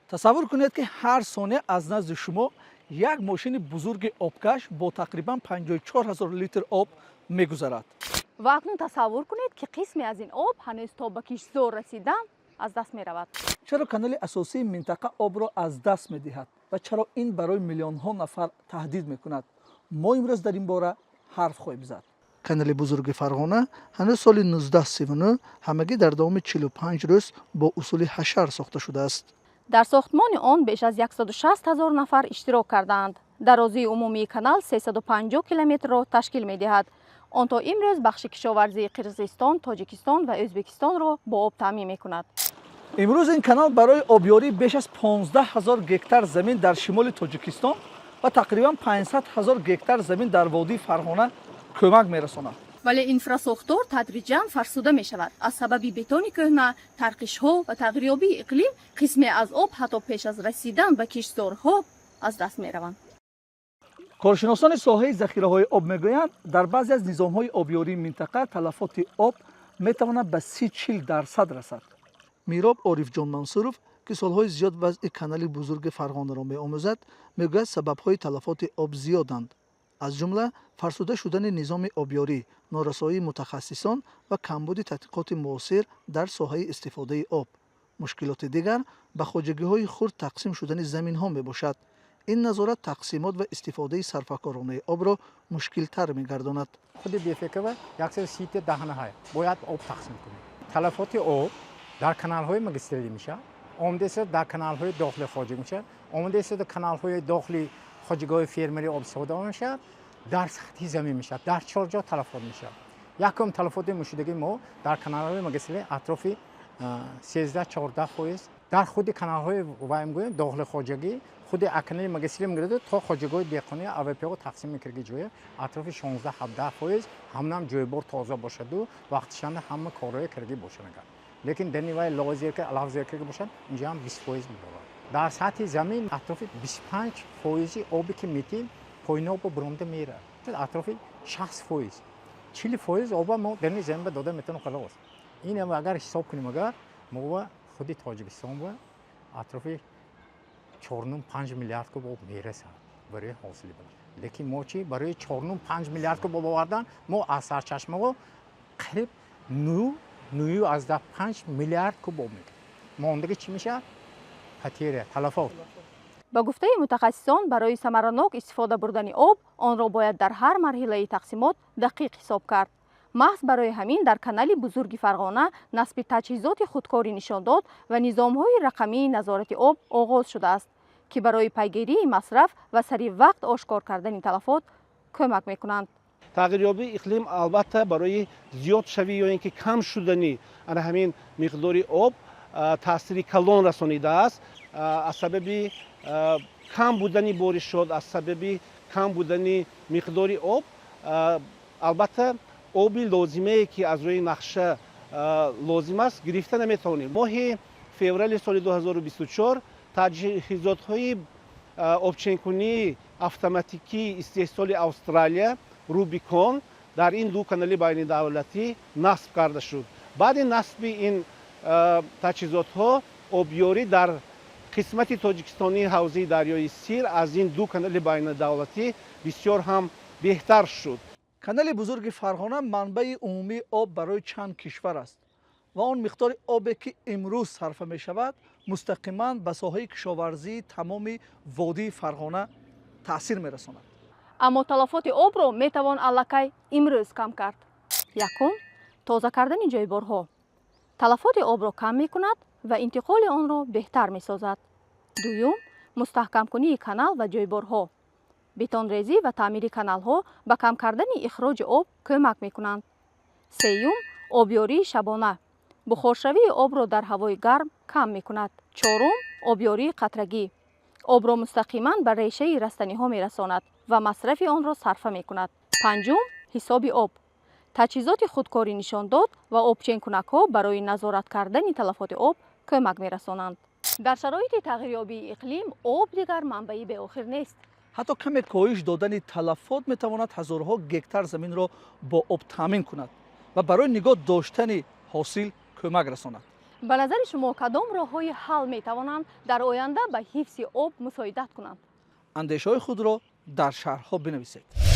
тасаввур кунед ки ҳар сония аз назди шумо як мошини бузурги обкаш бо тақрибан 54 000 литр об мегузарад. ва акнун тасаввур кунед ки қисме аз ин об ҳанӯз то ба киштзор расидан аз даст меравад. чаро канали асосии минтақа обро аз даст медиҳад ва чаро ин барои миллионҳо нафар таҳдид мекунад? мо имрӯз дар ин бора ҳарф хоҳем зад. канали бузурги Фарғона ҳанӯз соли 1939 ҳамагӣ дар давоми 45 рӯз бо усули ҳашар сохта шудааст. дар сохтмони он беш аз 160 000 нафар иштирок карданд. дарозии умумии канал 350 километрро ташкил медиҳад. он то имрӯз бахши кишоварзии Қирғизистон, Тоҷикистон ва Ӯзбекистонро бо об таъмин мекунад. имрӯз ин канал барои обёрии беш аз 15 000 гектар замин дар шимоли Тоҷикистон ва тақрибан 500 000 гектар замин дар водии Фарғона кӯмак мерасонад. вале инфрасохтор тадриҷан фарсуда мешавад. аз сабаби бетони кӯҳна, тарқишҳо ва тағйирёбии иқлим қисме аз об ҳатто пеш аз расидан ба киштзорҳо аз даст мераванд. коршиносони соҳаи захираҳои об мегӯянд, дар баъзе аз низомҳои обёрии минтақа талафоти об метавонад ба 30-40% расад. мироб Орифҷон Мансуров, ки солҳои зиёд вазъи канали бузурги Фарғонаро меомӯзад, мегӯяд сабабҳои талафоти об зиёданд. аз ҷумла фарсуда шудани низоми обёрӣ, норасоии мутахассисон ва камбуди тадқиқоти муосир дар соҳаи истифодаи об. мушкилоти дигар ба хоҷагиҳои хурд тақсим шудани заминҳо мебошад. ин назорат тақсимот ва истифодаи сарфакоронаи обро мушкилтар мегардонад. худи бефикр 130 даҳнаҳай бояд об тақсим кунем. талафоти об дар каналҳои магистралӣ мешавад, омадеса дар каналҳои дохили хоҷаг мешавад, омадеса дар каналҳои дохили хоҷагоҳи фермерӣ обистифода мешавад, дар сатҳи замин мешавад. дар чор ҷо талафот мешавад. якум талафоти мушудаги мо дар каналҳои магистралӣ атрофи 13-14%, дар худи каналҳои ваймгӯем дохили хоҷагӣ худи акнали магистралӣ мегирад то хоҷагоҳи деҳқонии АВПО тақсим мекирги ҷоя атрофи 16-17%, ҳамнам ҷойбор тоза бошаду вақтишанда ҳама корҳои кирги бошанагар. лекин дар ниваи лозерка алавзеркаги бошад инҷа ҳам 20% мебарад. дар сатҳи замин атрофи 25% оби ки метем пойнобо биромда мерад. атрофи 60%, 40% оба мо дар ин замин дода метавонем халос. ин агар ҳисоб кунем агар мо ва худи Тоҷикистон ва атрофи 4.5 миллиард куб об мерасад барои ҳосили бард. лекин мо чи барои 4.5 миллиард куб об овардан мо аз сарчашмаҳо қариб 9.5 миллиард куб об мегирем. мондаги чӣ мешавад? потеря, талафот. ба гуфтаи мутахассисон барои самаранок истифода бурдани об онро бояд дар ҳар марҳилаи тақсимот дақиқ ҳисоб кард. маҳз барои ҳамин дар канали бузурги Фарғона насби таҷҳизоти худкорӣ нишондод ва низомҳои рақамии назорати об оғоз шудааст, ки барои пайгирии масраф ва сари вақт ошкор кардани талафот кӯмак мекунанд. тағйирёбии иқлим албатта барои зиёдшавӣ ё ин ки кам шудани ана ҳамин миқдори об таъсири калон расонидааст. аз сабаби кам будани боришот, аз сабаби кам будани миқдори об, албатта оби лозимае ки аз рӯи нақша лозим аст гирифта наметавонем. моҳи феврали соли 2024 таҷҳизотҳои обченкунии автоматикии истеҳсоли Австралия Рубикон дар ин ду канали байнидавлатӣ насб карда шуд. баъди насби ин таҷҳизотҳо обёрӣ дар қисмати тоҷикистонии ҳавзаи дарёи Сир аз ин ду канали байнидавлатӣ бисёр ҳам беҳтар шуд. канали бузурги Фарғона манбаи умумии об барои чанд кишвар аст ва он миқдори обе ки имрӯз сарфа мешавад мустақиман ба соҳаи кишоварзии тамоми водии Фарғона таъсир мерасонад. аммо талафоти обро метавон аллакай имрӯз кам кард. якум, тоза кардани ҷойборҳо талафоти обро кам мекунад ва интиқоли онро беҳтар месозад. дуюм, мустаҳкамкунии канал ва ҷойборҳо бетонрезӣ ва таъмири каналҳо ба кам кардани ихроҷи об кӯмак мекунанд. сеюм, обёрии шабона бухоршавии обро дар ҳавои гарм кам мекунад. чорум, обёрии қатрагӣ обро мустақиман ба решаи растаниҳо мерасонад ва масрафи онро сарфа мекунад. панҷум, ҳисоби об таҷҳизоти худкорӣ нишондод ва обченкунакҳо барои назорат кардани талафоти об кӯмак мерасонанд. дар шароити тағйирёбии иқлим об дигар манбаи беохир нест. ҳатто каме коҳиш додани талафот метавонад ҳазорҳо гектар заминро бо об таъмин кунад ва барои нигоҳ доштани ҳосил кӯмак расонад. ба назари шумо кадом роҳҳои ҳал метавонанд дар оянда ба ҳифзи об мусоидат кунанд? андешаҳои худро дар шарҳҳо бинависед.